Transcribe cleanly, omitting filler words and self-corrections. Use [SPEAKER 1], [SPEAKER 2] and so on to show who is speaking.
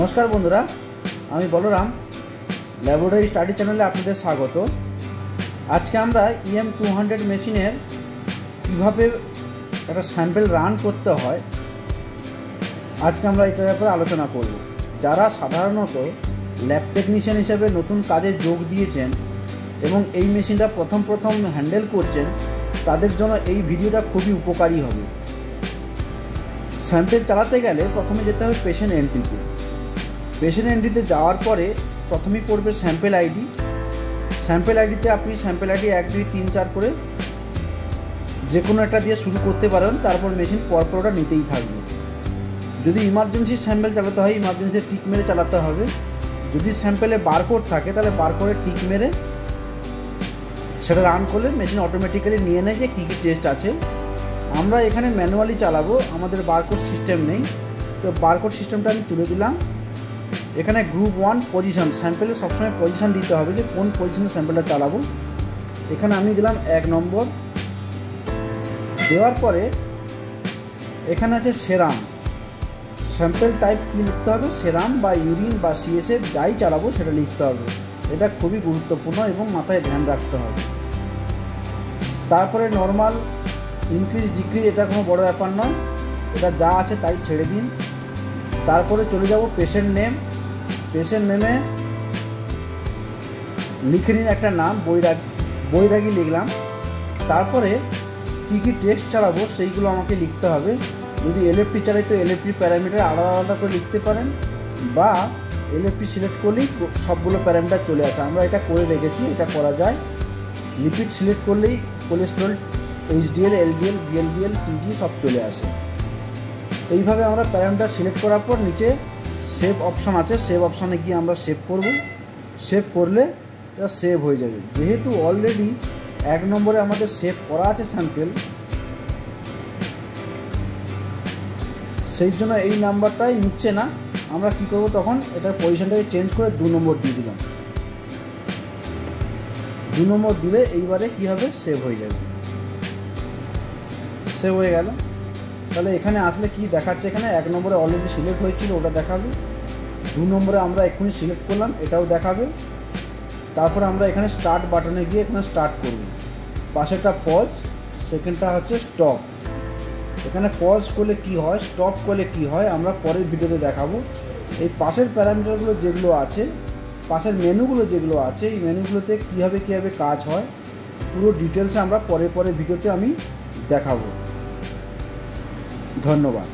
[SPEAKER 1] नमस्कार बंधुरा आमी बलराम ল্যাবরেটরি স্টাডি চ্যানেলে আপনাদের স্বাগত। আজকে আমরা EM200 মেশিনের কিভাবে একটা স্যাম্পল রান করতে হয় আজকে আমরা এটার ব্যাপারে আলোচনা করব। যারা সাধারণত ল্যাব টেকনিশিয়ান হিসেবে নতুন কাজে যোগ দিয়েছেন এবং এই মেশিনটা প্রথম হ্যান্ডেল করছেন তাদের জন্য এই ভিডিওটা খুবই উপকারী হবে। স্যাম্পল চালাতে গেলে প্রথমে যেতে হবে পেশেন্ট এন্ট্রিতে। পেশেন্ট এন্ট্রিতে যাওয়ার পরে প্রথমেই পড়বে স্যাম্পল আইডি। স্যাম্পল আইডিতে আপনি স্যাম্পল আইডি 1 2 3 4 করে যে কোনো একটা দিয়ে শুরু করতে পারেন, তারপর মেশিন পরপর ওটা নিতেই থাকবে। যদি ইমার্জেন্সি স্যাম্পল চালাতে হয় ইমার্জেন্সি টিক মেরে চালাতে হবে। যদি স্যাম্পলে বারকোড থাকে তাহলে বারকোডে টিক মেরে সেটা রান করলে মেশিন অটোমেটিক্যালি নিয়ে নেয় যে কী কী টেস্ট আছে। আমরা এখানে ম্যানুয়ালি চালাবো, আমাদের বারকোড সিস্টেম নেই, তো বারকোড সিস্টেমটা আমি তুলে দিলাম। এখানে গ্রুপ 1 পজিশন, স্যাম্পলে সবসময় পজিশন দিতে হবে যে কোন পজিশনে স্যাম্পলটা চালাবো। এখানে আমি দিলাম 1 নম্বর। দেওয়ার পরে এখানে আছে সেরাম। স্যাম্পল টাইপ কী লিখতে হবে, সেরাম বা ইউরিন বা CSF যাই চালাবো সেটা লিখতে হবে। এটা খুবই গুরুত্বপূর্ণ এবং মাথায় ধ্যান রাখতে হবে। তারপরে নর্মাল, ইনক্রিজ ডিক্রিজ এটা কোনো বড় ব্যাপার নয়, এটা যা আছে তাই ছেড়ে দিন। তারপরে চলে যাব পেশেন্ট নেম। পেশেন্ট নেমে লিখে নিন একটা নাম, বৈরাগী লিখলাম। তারপরে কী কী টেস্ট চালাবো সেইগুলো আমাকে লিখতে হবে। যদি LFT চালাই তো LFT প্যারামিটার আলাদা আলাদা করে লিখতে পারেন, বা LFT সিলেক্ট করলেই সবগুলো প্যারামিটার চলে আসে। আমরা এটা করে রেখেছি, এটা করা যায়। লিপিড সিলেক্ট করলেই cholesterol, HDL, LDL, VLDL, TG সব চলে আসে। এইভাবে আমরা প্যারামিটার সিলেক্ট করার পর নিচে সেভ অপশান আছে, সেভ অপশানে গিয়ে আমরা সেভ করব। সেভ করলে এটা সেভ হয়ে যাবে। যেহেতু অলরেডি 1 নম্বরে আমাদের সেভ করা আছে স্যাম্পল, সেই জন্য এই নাম্বারটাই নিচ্ছে না। আমরা কি করব, তখন এটার পজিশনটাকে চেঞ্জ করে 2 নম্বর দিয়ে দিলাম। 2 নম্বর দিলে এইবারে কী হবে, সেভ হয়ে যাবে। সেভ হয়ে গেল। তাহলে এখানে আসলে কি দেখাচ্ছে, এখানে 1 নম্বরে অলরেডি সিলেক্ট হয়েছিল ওটা দেখাবে। 2 নম্বরে আমরা এক্ষুনি সিলেক্ট করলাম, এটাও দেখাবে। তারপরে আমরা এখানে স্টার্ট বাটনে গিয়ে এখানে স্টার্ট করব। পাশেরটা পজ, সেকেন্ডটা হচ্ছে স্টপ। এখানে পজ করলে কি হয়, স্টপ করলে কি হয় আমরা পরের ভিডিওতে দেখাবো। এই পাশের প্যারামিটারগুলো যেগুলো আছে, পাশের মেনুগুলো যেগুলো আছে, এই মেনুগুলোতে কীভাবে কাজ হয় পুরো ডিটেলসে আমরা পরে ভিডিওতে আমি দেখাবো। ধন্যবাদ।